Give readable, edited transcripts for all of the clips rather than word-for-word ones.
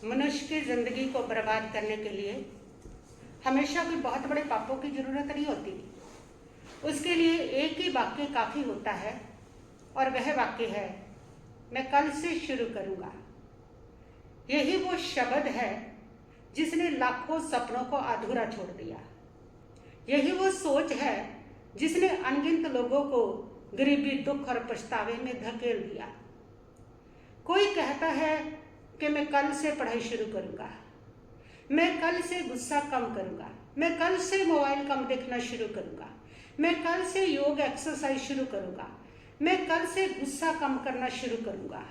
मनुष्य की जिंदगी को बर्बाद करने के लिए हमेशा कोई बहुत बड़े पापों की जरूरत नहीं होती। उसके लिए एक ही वाक्य काफी होता है और वह वाक्य है, मैं कल से शुरू करूंगा। यही वो शब्द है जिसने लाखों सपनों को अधूरा छोड़ दिया। यही वो सोच है जिसने अनगिनत लोगों को गरीबी, दुख और पछतावे में धकेल दिया। कोई कहता है कि मैं कल से पढ़ाई शुरू करूंगा, मैं कल से गुस्सा कम करूंगा, मैं कल से मोबाइल कम देखना शुरू करूंगा, मैं कल से योग एक्सरसाइज शुरू करूंगा, मैं कल से गुस्सा कम करना शुरू करूंगा।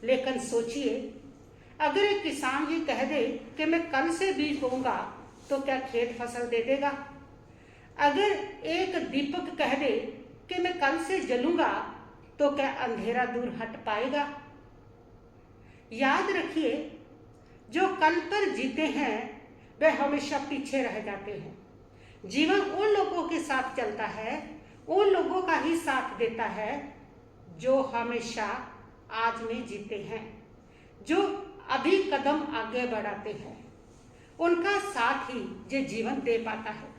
लेकिन सोचिए, अगर एक किसान ये कह दे कि मैं कल से बीज बोऊंगा तो क्या खेत फसल दे देगा? अगर एक दीपक कह दे कि मैं कल से जलूंगा तो क्या अंधेरा दूर हट पाएगा? याद रखिए, जो कल पर जीते हैं वे हमेशा पीछे रह जाते हैं। जीवन उन लोगों के साथ चलता है, उन लोगों का ही साथ देता है जो हमेशा आज में जीते हैं, जो अभी कदम आगे बढ़ाते हैं। उनका साथ ही ये जीवन दे पाता है।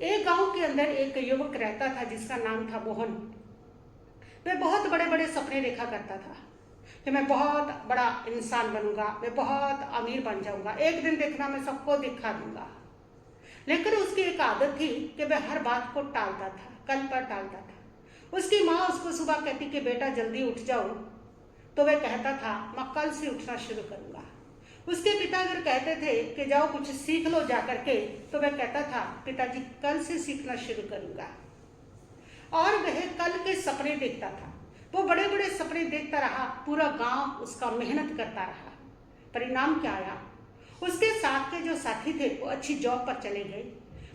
एक गांव के अंदर एक युवक रहता था जिसका नाम था मोहन। वह बहुत बड़े बड़े सपने देखा करता था कि मैं बहुत बड़ा इंसान बनूंगा, मैं बहुत अमीर बन जाऊंगा, एक दिन देखना मैं सबको दिखा दूंगा। लेकिन उसकी एक आदत थी कि वह हर बात को टालता था, कल पर टालता था। उसकी माँ उसको सुबह कहती कि बेटा जल्दी उठ जाओ, तो वह कहता था मैं कल से उठना शुरू करूंगा। उसके पिता अगर कहते थे कि जाओ कुछ सीख लो जा करके, तो वह कहता था पिताजी कल से सीखना शुरू करूंगा। और वह कल के सपने देखता था। वो बड़े बड़े सपने देखता रहा, पूरा गांव उसका मेहनत करता रहा। परिणाम क्या आया? उसके साथ के जो साथी थे वो अच्छी जॉब पर चले गए,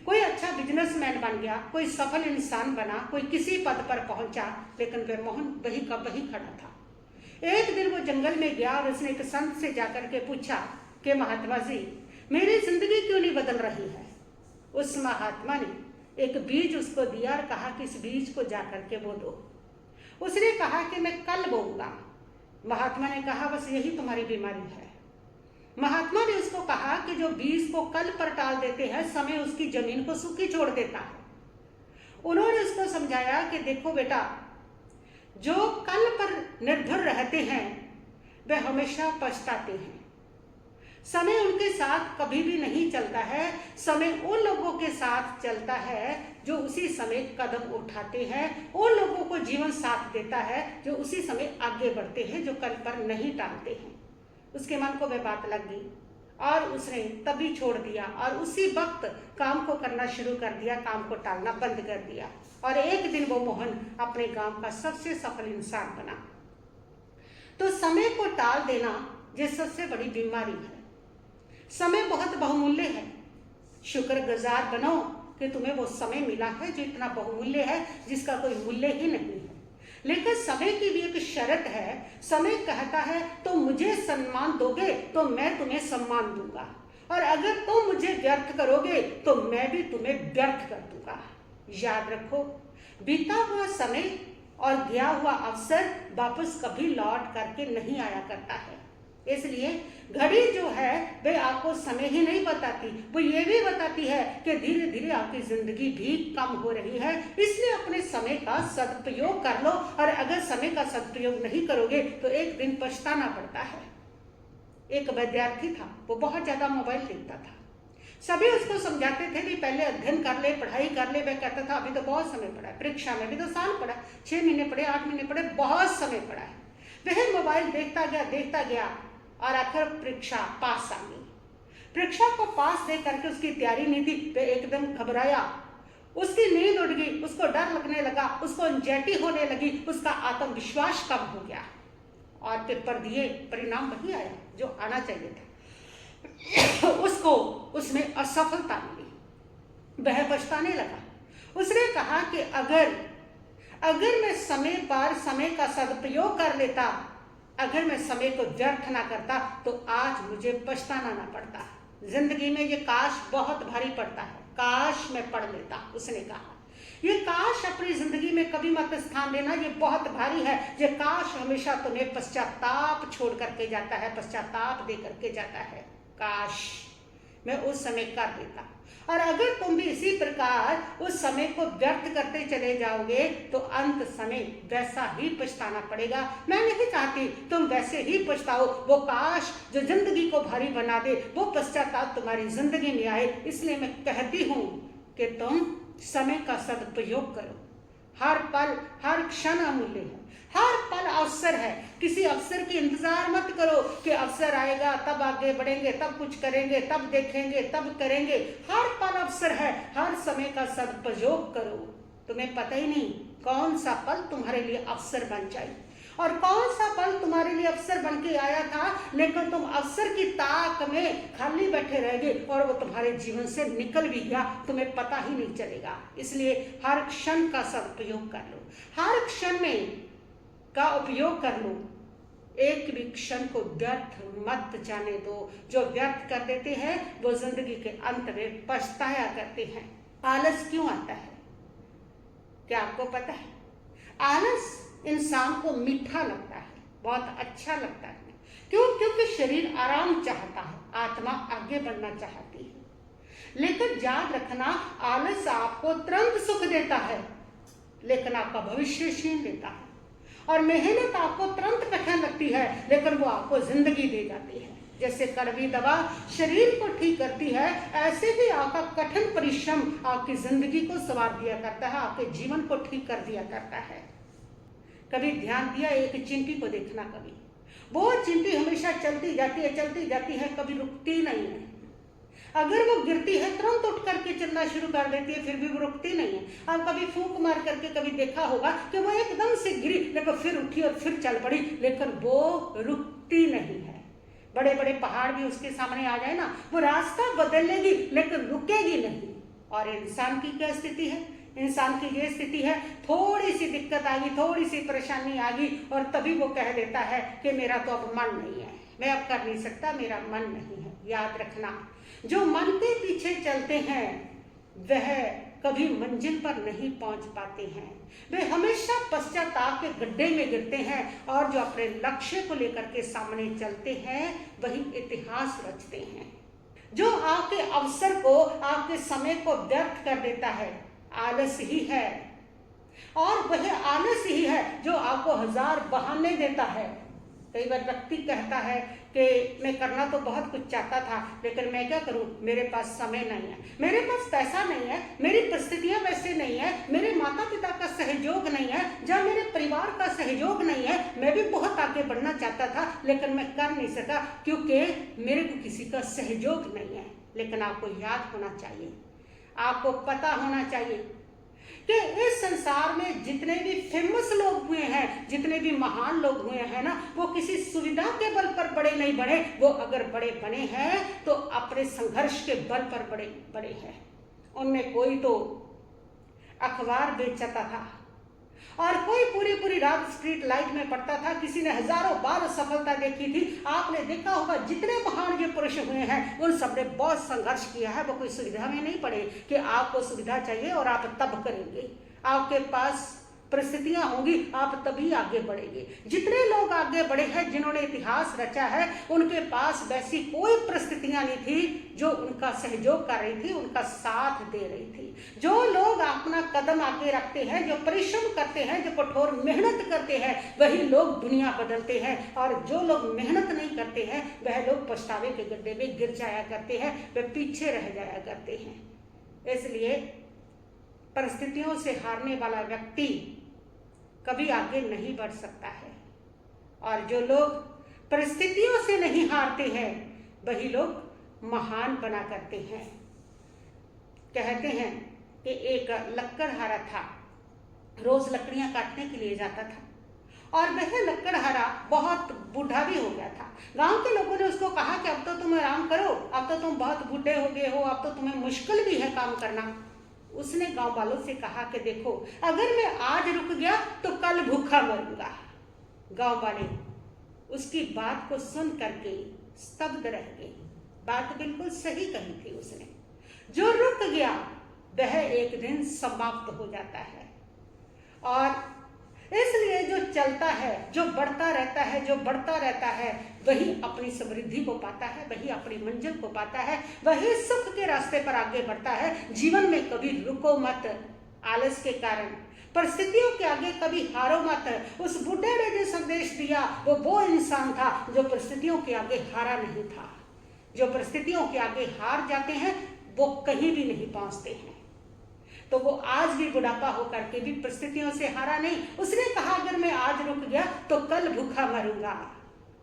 कोई अच्छा बिजनेसमैन बन गया, कोई सफल इंसान बना, कोई किसी पद पर पहुंचा। लेकिन वह मोहन वही का वही खड़ा था। एक दिन वो जंगल में गया और उसने एक संत से जाकर के पूछा कि महात्मा जी, मेरी जिंदगी क्यों नहीं बदल रही है? उस महात्मा ने एक बीज उसको दिया और कहा कि इस बीज को जाकर के बो दो। उसने कहा कि मैं कल बोऊंगा। महात्मा ने कहा बस यही तुम्हारी बीमारी है। महात्मा ने उसको कहा कि जो बीज को कल पर टाल देते हैं, समय उसकी जमीन को सूखी छोड़ देता है। उन्होंने उसको समझाया कि देखो बेटा, जो कल पर निर्भर रहते हैं वे हमेशा पछताते हैं। समय उनके साथ कभी भी नहीं चलता है। समय उन लोगों के साथ चलता है जो उसी समय कदम उठाते हैं। उन लोगों को जीवन साथ देता है जो उसी समय आगे बढ़ते हैं, जो कल पर नहीं टालते हैं। उसके मन को वह बात लग गई और उसने तभी छोड़ दिया और उसी वक्त काम को करना शुरू कर दिया, काम को टालना बंद कर दिया। और एक दिन वो मोहन अपने गांव का सबसे सफल इंसान बना। तो समय को टाल देना ये सबसे बड़ी बीमारी है। समय बहुत बहुमूल्य है। शुक्रगुजार बनो कि तुम्हें वो समय मिला है जो इतना बहुमूल्य है, जिसका कोई मूल्य ही नहीं है। लेकिन समय की भी एक शर्त है। समय कहता है तो मुझे सम्मान दोगे तो मैं तुम्हें सम्मान दूंगा, और अगर तुम मुझे व्यर्थ करोगे तो मैं भी तुम्हें व्यर्थ कर दूंगा। याद रखो, बीता हुआ समय और गया हुआ अवसर वापस कभी लौट करके नहीं आया करता है। इसलिए घड़ी जो है वे आपको समय ही नहीं बताती, वो ये भी बताती है कि धीरे धीरे आपकी जिंदगी भी कम हो रही है। इसलिए अपने समय का सदुपयोग कर लो, और अगर समय का सदुपयोग नहीं करोगे तो एक दिन पछताना पड़ता है। एक विद्यार्थी था, वो बहुत ज्यादा मोबाइल देखता था। सभी उसको समझाते थे कि पहले अध्ययन कर ले, पढ़ाई कर ले। वह कहता था अभी तो बहुत समय पड़ा है, परीक्षा में भी तो साल पड़ा, 6 महीने पड़े, 8 महीने पड़े, बहुत समय पड़ा है। वह मोबाइल देखता गया और आखिर परीक्षा पास आ गई। परीक्षा को पास दे करके उसकी तैयारी नहीं थी, वह एकदम घबराया, उसकी नींद उड़ गई, उसको डर लगने लगा, उसको एंजाइटी होने लगी, उसका आत्मविश्वास कम हो गया और पेपर दिए, परिणाम वही आया जो आना चाहिए था। उसको उसमें असफलता मिली। वह पछताने लगा। उसने कहा कि अगर मैं समय पर समय का सदुपयोग कर लेता, अगर मैं समय को व्यर्थ ना करता तो आज मुझे पछताना ना पड़ता। जिंदगी में ये काश बहुत भारी पड़ता है, काश मैं पढ़ लेता। उसने कहा ये काश अपनी जिंदगी में कभी मत स्थान देना, ये बहुत भारी है। ये काश हमेशा तुम्हें पश्चाताप छोड़ करके जाता है, पश्चाताप दे करके जाता है। काश मैं उस समय कर देता। और अगर तुम भी इसी प्रकार उस समय को व्यर्थ करते चले जाओगे तो अंत समय वैसा ही पछताना पड़ेगा। मैं नहीं चाहती तुम वैसे ही पछताओ। वो काश जो जिंदगी को भारी बना दे, वो पश्चाताप तुम्हारी जिंदगी में आए। इसलिए मैं कहती हूँ कि तुम समय का सदुपयोग करो। हर पल हर क्षण अमूल्य है, हर पल अवसर है। किसी अवसर की इंतजार मत करो कि अवसर आएगा तब आगे बढ़ेंगे, तब कुछ करेंगे, तब देखेंगे, तब करेंगे। हर पल अवसर है, हर समय का सदुपयोग करो। तुम्हें पता ही नहीं कौन सा पल तुम्हारे लिए अवसर बन जाए और कौन सा पल तुम्हारे लिए अवसर बन के आया था, लेकिन तुम अवसर की ताक में खाली बैठे रह गए और वो तुम्हारे जीवन से निकल भी गया, तुम्हें पता ही नहीं चलेगा। इसलिए हर क्षण का सदुपयोग कर लो, हर क्षण में का उपयोग कर लो। एक भी क्षण को व्यर्थ मत जाने दो। जो व्यर्थ कर देते हैं वो जिंदगी के अंत में पछताया करते हैं। आलस क्यों आता है, क्या आपको पता है? आलस इंसान को मीठा लगता है, बहुत अच्छा लगता है। क्यों? क्योंकि शरीर आराम चाहता है, आत्मा आगे बढ़ना चाहती है। लेकिन याद रखना, आलस आपको तुरंत सुख देता है लेकिन आपका भविष्य छीन लेता है। और मेहनत आपको तुरंत कठिन लगती है लेकिन वो आपको जिंदगी दे जाती है। जैसे कड़वी दवा शरीर को ठीक करती है, ऐसे ही आपका कठिन परिश्रम आपकी जिंदगी को संवार दिया करता है, आपके जीवन को ठीक कर दिया करता है। कभी ध्यान दिया एक चींटी को देखना, कभी वो चींटी हमेशा चलती जाती है, कभी रुकती नहीं है। अगर वो गिरती है तुरंत उठ करके चलना शुरू कर देती है, फिर भी वो रुकती नहीं है। आप कभी फूंक मार करके कभी देखा होगा कि वो एकदम से गिरी लेकिन फिर उठी और फिर चल पड़ी, लेकिन वो रुकती नहीं है। बड़े बड़े पहाड़ भी उसके सामने आ जाए ना, वो रास्ता बदल लेगी लेकिन रुकेगी नहीं। और इंसान की क्या स्थिति है? इंसान की ये स्थिति है, थोड़ी सी दिक्कत आ गई, थोड़ी सी परेशानी आ गई और तभी वो कह देता है कि मेरा तो अब मन नहीं है, मैं अब कर नहीं सकता, मेरा मन नहीं है। याद रखना, जो मन के पीछे चलते हैं वह कभी मंजिल पर नहीं पहुंच पाते हैं, वे हमेशा पश्चाताप के गड्ढे में गिरते हैं। और जो अपने लक्ष्य को लेकर के सामने चलते हैं वही इतिहास रचते हैं। जो आपके अवसर को, आपके समय को व्यर्थ कर देता है, आलस ही है। और वह आलस ही है जो आपको हजार बहाने देता है। कई बार व्यक्ति कहता है कि मैं करना तो बहुत कुछ चाहता था लेकिन मैं क्या करूं, मेरे पास समय नहीं है, मेरे पास पैसा नहीं है, मेरी परिस्थितियां वैसे नहीं है, मेरे माता पिता का सहयोग नहीं है, जब मेरे परिवार का सहयोग नहीं है। मैं भी बहुत आगे बढ़ना चाहता था लेकिन मैं कर नहीं सका क्योंकि मेरे को किसी का सहयोग नहीं है। लेकिन आपको याद होना चाहिए, आपको पता होना चाहिए कि इस संसार में जितने भी फेमस लोग हुए हैं, जितने भी महान लोग हुए हैं ना, वो किसी सुविधा के बल पर बड़े नहीं बने। वो अगर बड़े बने हैं तो अपने संघर्ष के बल पर बड़े बड़े हैं। उनमें कोई तो अखबार बेचता था और कोई पूरी पूरी रात स्ट्रीट लाइट में पड़ता था, किसी ने हजारों बार सफलता देखी थी। आपने देखा होगा जितने महान ये पुरुष हुए हैं उन सब ने बहुत संघर्ष किया है। वो कोई सुविधा में नहीं पड़े कि आपको सुविधा चाहिए और आप तब करेंगे। आपके पास परिस्थितियां होंगी, आप तभी आगे बढ़ेंगे। जितने लोग आगे बढ़े हैं, जिन्होंने इतिहास रचा है, उनके पास वैसी कोई परिस्थितियां नहीं थी जो उनका सहयोग कर रही थी, उनका साथ दे रही थी। जो लोग अपना कदम आगे रखते हैं, जो परिश्रम करते हैं, जो कठोर मेहनत करते हैं, वही लोग दुनिया बदलते हैं। और जो लोग मेहनत नहीं करते हैं वह लोग पछतावे के गड्ढे में गिर जाया करते हैं, वे पीछे रह जाया करते हैं। इसलिए परिस्थितियों से हारने वाला व्यक्ति कभी आगे नहीं बढ़ सकता है। और जो लोग परिस्थितियों से नहीं हारते हैं वही लोग महान बना करते हैं। कहते हैं कि एक लकड़हारा था, रोज लकड़ियां काटने के लिए जाता था और वह लकड़हारा बहुत बूढ़ा भी हो गया था। गांव के लोगों ने उसको कहा कि अब तो तुम आराम करो, अब तो तुम बहुत बूढ़े हो गए हो, अब तो तुम्हें मुश्किल भी है काम करना। उसने गांव वालों से कहा कि देखो, अगर मैं आज रुक गया तो कल भूखा मरूंगा। गांव वाले उसकी बात को सुन करके स्तब्ध रह गए। बात बिल्कुल सही कही थी उसने। जो रुक गया वह एक दिन समाप्त हो जाता है। और इसलिए जो चलता है, जो बढ़ता रहता है, जो बढ़ता रहता है, वही अपनी समृद्धि को पाता है, वही अपनी मंजिल को पाता है, वही सुख के रास्ते पर आगे बढ़ता है। जीवन में कभी रुको मत आलस के कारण, परिस्थितियों के आगे कभी हारो मत। उस बुढ़े ने जो संदेश दिया वो इंसान था जो परिस्थितियों के आगे हारा नहीं था। जो परिस्थितियों के आगे हार जाते हैं वो कहीं भी नहीं पहुंचते हैं। तो वो आज भी बुढ़ापा होकर के भी परिस्थितियों से हारा नहीं। उसने कहा अगर मैं आज रुक गया तो कल भूखा मरूंगा।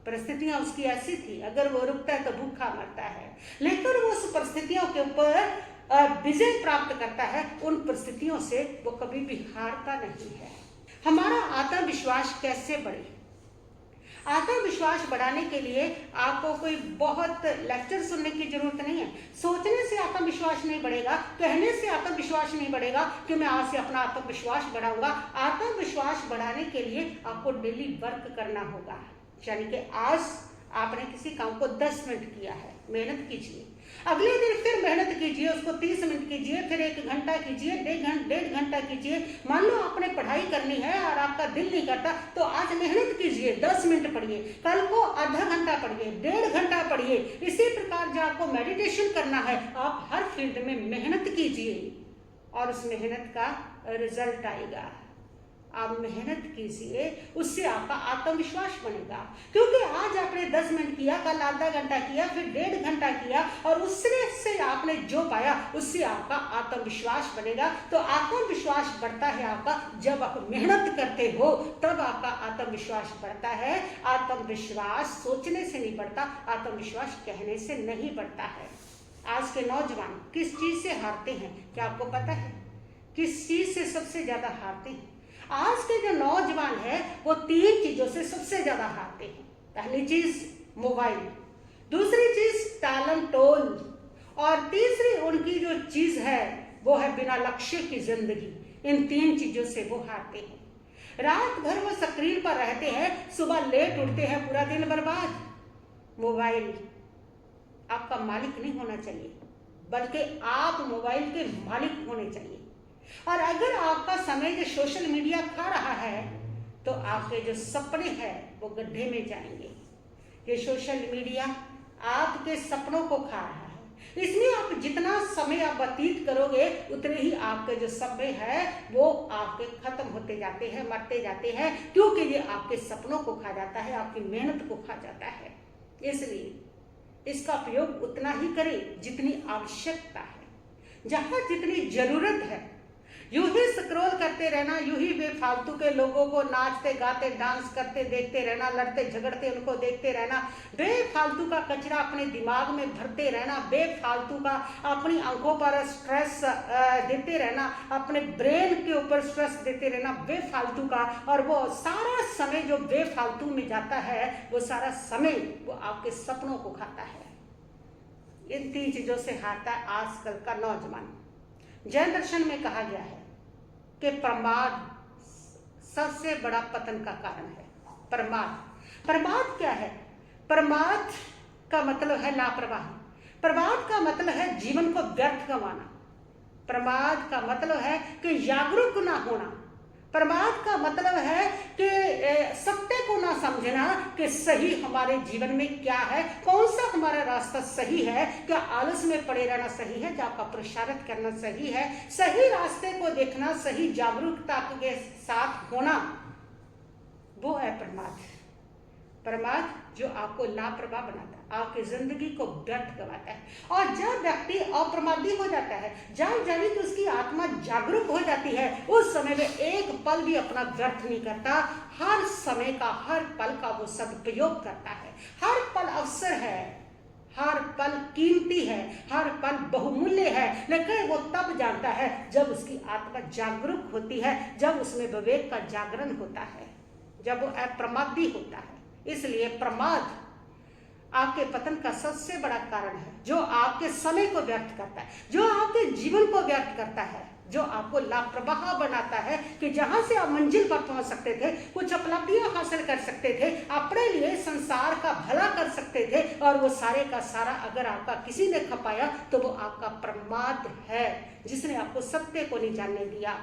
परिस्थितियां उसकी ऐसी थी, अगर वो रुकता है तो भूखा मरता है, लेकिन वो उस परिस्थितियों के ऊपर विजय प्राप्त करता है। उन परिस्थितियों से वो कभी भी हारता नहीं है। हमारा आत्मविश्वास कैसे बढ़े? आत्मविश्वास बढ़ाने के लिए आपको कोई बहुत लेक्चर सुनने की जरूरत नहीं है। सोचने से आत्मविश्वास नहीं बढ़ेगा, कहने से आत्मविश्वास नहीं बढ़ेगा कि मैं आज से अपना आत्मविश्वास बढ़ाऊंगा। आत्मविश्वास बढ़ाने के लिए आपको डेली वर्क करना होगा। यानी कि आज आपने किसी काम को 10 मिनट किया है, मेहनत कीजिए। अगले दिन फिर मेहनत कीजिए, उसको 30 मिनट कीजिए, फिर 1 घंटा कीजिए, डेढ़ घंटा कीजिए। मान लो आपने पढ़ाई करनी है और आपका दिल नहीं करता तो आज मेहनत कीजिए, 10 मिनट पढ़िए, कल को आधा घंटा पढ़िए, 1.5 घंटा पढ़िए। इसी प्रकार जो आपको मेडिटेशन करना है, आप हर फील्ड में मेहनत कीजिए और उस मेहनत का रिजल्ट आएगा। आप मेहनत कीजिए, उससे आपका आत्मविश्वास बनेगा। क्योंकि आज आपने 10 मिनट किया, कल आधा घंटा किया, फिर 1.5 घंटा किया और उससे से आपने जो पाया उससे आपका आत्मविश्वास बनेगा। तो आत्मविश्वास बढ़ता है आपका जब आप मेहनत करते हो, तब आपका आत्मविश्वास बढ़ता है। आत्मविश्वास सोचने से नहीं बढ़ता, आत्मविश्वास कहने से नहीं बढ़ता है। आज के नौजवान किस चीज से हारते हैं, क्या आपको पता है? किस चीज से सबसे ज्यादा हारते हैं? आज के जो नौजवान है वो 3 चीजों से सबसे ज्यादा हारते हैं। पहली चीज मोबाइल, दूसरी चीज टालम टोल, और तीसरी उनकी जो चीज है वो है बिना लक्ष्य की जिंदगी। इन 3 चीजों से वो हारते हैं। रात भर वो स्क्रीन पर रहते हैं, सुबह लेट उठते हैं, पूरा दिन बर्बाद। मोबाइल आपका मालिक नहीं होना चाहिए, बल्कि आप मोबाइल के मालिक होने चाहिए। और अगर आपका समय जो सोशल मीडिया खा रहा है तो आपके जो सपने हैं वो गड्ढे में जाएंगे। ये सोशल मीडिया आपके सपनों को खा रहा है। इसमें आप जितना समय आप व्यतीत करोगे उतने ही आपके जो सपने हैं वो आपके खत्म होते जाते हैं, मरते जाते हैं, क्योंकि ये आपके सपनों को खा जाता है, आपकी मेहनत को खा जाता है। इसलिए इसका उपयोग उतना ही करें जितनी आवश्यकता है, जहां जितनी जरूरत है। यूं ही स्क्रॉल करते रहना, यूं ही बेफालतू के लोगों को नाचते गाते डांस करते देखते रहना, लड़ते झगड़ते उनको देखते रहना, बेफालतू का कचरा अपने दिमाग में भरते रहना, बेफालतू का अपनी आंखों पर स्ट्रेस देते रहना, अपने ब्रेन के ऊपर स्ट्रेस देते रहना बेफालतू का, और वो सारा समय जो बेफालतू में जाता है वो सारा समय वो आपके सपनों को खाता है। इन 3 चीजों से हारता है आजकल का नौजवान। जैन दर्शन में कहा गया है कि प्रमाद सबसे बड़ा पतन का कारण है। प्रमाद क्या है? प्रमाद का मतलब है लापरवाही। प्रमाद का मतलब है जीवन को व्यर्थ गंवाना। प्रमाद का मतलब है कि जागरूक ना होना। प्रमाद का मतलब है कि सत्य को ना समझना कि सही हमारे जीवन में क्या है, कौन सा हमारा रास्ता सही है, क्या आलस में पड़े रहना सही है, क्या आपका पुरुषार्थ करना सही है, सही रास्ते को देखना, सही जागरूकता के साथ होना, वो है प्रमाद। प्रमाद जो आपको लापरवाह बनाता है, आपकी जिंदगी को व्यर्थ गवाता है। और जब व्यक्ति अप्रमादी हो जाता है, जब यानी कि उसकी आत्मा जागरूक हो जाती है, उस समय में एक पल भी अपना व्यर्थ नहीं करता। हर समय का, हर पल का वो सदुपयोग करता है। हर पल अवसर है, हर पल कीमती है, हर पल बहुमूल्य है, लेकिन वो तब जानता है जब उसकी आत्मा जागरूक होती है, जब उसमें विवेक का जागरण होता है, जब वो अप्रमादी होता है। इसलिए प्रमाद आपके पतन का सबसे बड़ा कारण है, जो आपके समय को व्यर्थ करता है, जो आपके जीवन को व्यर्थ करता है, जो आपको लापरवाह बनाता है कि जहां से आप मंजिल पर पहुंच सकते थे, कुछ उपलब्धियां हासिल कर सकते थे, अपने लिए संसार का भला कर सकते थे, और वो सारे का सारा अगर आपका किसी ने खपाया तो वो आपका प्रमाद है, जिसने आपको सत्य को नहीं जानने दिया,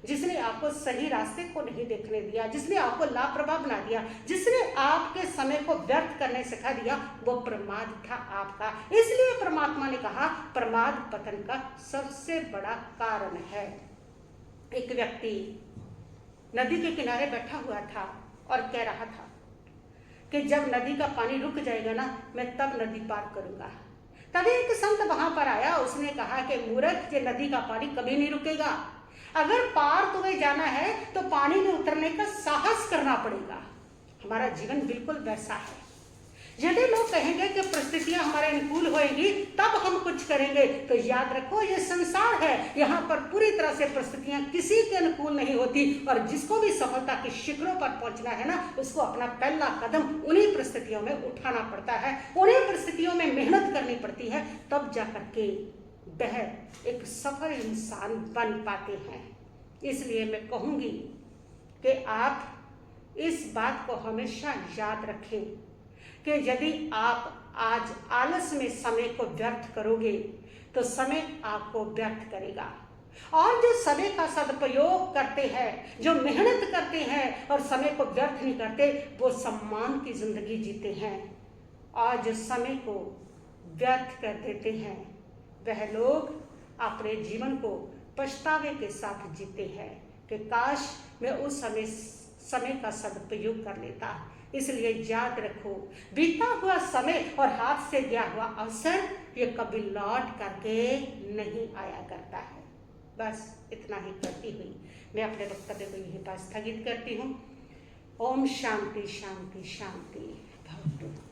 जिसने आपको सही रास्ते को नहीं देखने दिया, जिसने आपको लापरवाह बना दिया, जिसने आपके समय को व्यर्थ करने सिखा दिया, वो प्रमाद था आपका। इसलिए परमात्मा ने कहा प्रमाद पतन का सबसे बड़ा कारण है। एक व्यक्ति नदी के किनारे बैठा हुआ था और कह रहा था कि जब नदी का पानी रुक जाएगा ना, मैं तब नदी पार करूंगा। तभी एक संत वहां पर आया, उसने कहा कि मूर्ख, ये नदी का पानी कभी नहीं रुकेगा, अगर पार तुम्हें जाना है तो पानी में उतरने का साहस करना पड़ेगा। हमारा जीवन बिल्कुल वैसा है। यदि लोग कहेंगे कि परिस्थितियां हमारे अनुकूल होएगी तब हम कुछ करेंगे, तो याद रखो ये संसार है, यहाँ पर पूरी तरह से परिस्थितियां किसी के अनुकूल नहीं होती, और जिसको भी सफलता के शिखरों पर पहुंचना है ना, उसको अपना पहला कदम उन्हीं परिस्थितियों में उठाना पड़ता है, उन्हीं परिस्थितियों में मेहनत करनी पड़ती है, तब जाकर के वह एक सफल इंसान बन पाते हैं। इसलिए मैं कहूँगी कि आप इस बात को हमेशा याद रखें कि यदि आप आज आलस में समय को व्यर्थ करोगे तो समय आपको व्यर्थ करेगा, और जो समय का सदुपयोग करते हैं, जो मेहनत करते हैं और समय को व्यर्थ नहीं करते, वो सम्मान की जिंदगी जीते हैं। और जो समय को व्यर्थ कर देते हैं, वह लोग अपने जीवन को पछतावे के साथ जीते हैं कि काश मैं उस समय का सदुपयोग कर लेता। इसलिए याद रखो, बीता हुआ समय और हाथ से गया हुआ अवसर ये कभी लौट करके नहीं आया करता है। बस इतना ही कहती हुई मैं अपने वक्तव्य को यहीं पर स्थगित करती हूँ। ओम शांति शांति शांति भवतु।